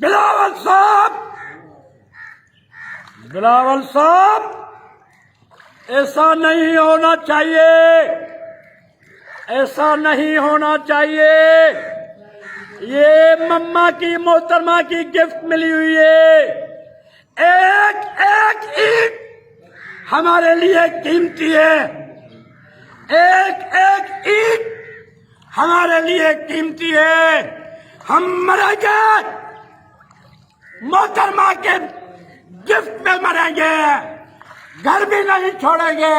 बिलावल साहब, बिलावल साहब, ऐसा नहीं होना चाहिए, ऐसा नहीं होना चाहिए। ये मम्मा की मोहतरमा की गिफ्ट मिली हुई है। एक एक ईंट हमारे लिए कीमती है, एक एक ईंट हमारे लिए कीमती है। हम मरेंगे, मोहतरमा के गिफ्ट में मरेंगे, घर भी नहीं छोड़ेंगे।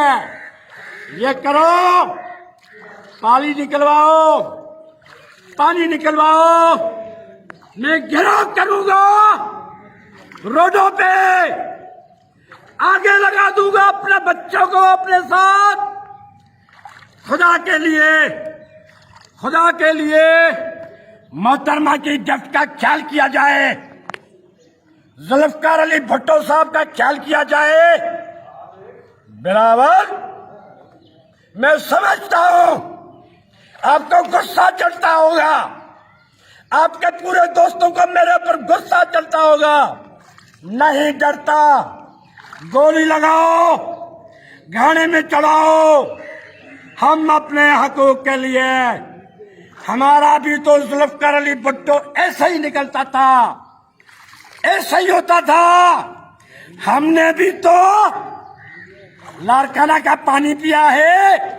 ये करो, पानी निकलवाओ, पानी निकलवाओ। मैं घेराव करूंगा, रोडों पे आगे लगा दूंगा अपने बच्चों को अपने साथ। खुदा के लिए, खुदा के लिए मोहतरमा की गिफ्ट का ख्याल किया जाए, जुल्फकार अली भुट्टो साहब का ख्याल किया जाए। बिलावल, मैं समझता हूं आपको गुस्सा चढ़ता होगा, आपके पूरे दोस्तों को मेरे ऊपर गुस्सा चढ़ता होगा। नहीं डरता, गोली लगाओ, घाने में चढ़ाओ। हम अपने हकूक के लिए, हमारा भी तो जुल्फकार अली भुट्टो ऐसा ही निकलता था, ऐसा ही होता था। हमने भी तो लारकाना का पानी पिया है।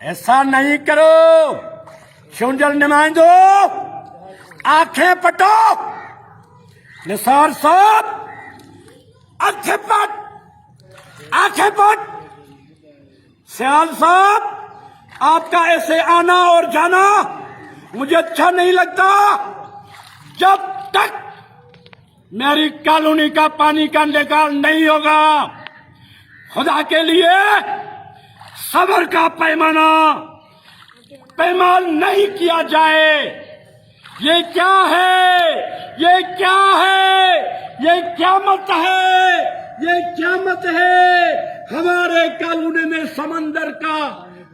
ऐसा नहीं करो। शुंजल नुमाइंदो, आंखें पटो। निसार साहब, आंखें पट, आंखें पट। सियाल साहब, आपका ऐसे आना और जाना मुझे अच्छा नहीं लगता। जब तक मेरी कॉलोनी का पानी का निकाल नहीं होगा, खुदा के लिए सब्र का पैमाल नहीं किया जाए। ये क्या है, ये क्या है, ये क़यामत है, ये क़यामत है। हमारे कॉलोनी में समंदर का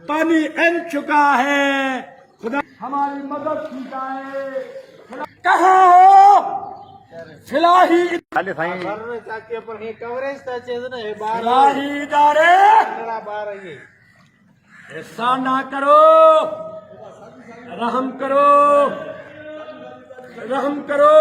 पानी एन चुका है। खुदा हमारी मदद की जाए। कहाँ हो फिलाही इदारे, ऐसा ना करो, रहम करो, रहम करो।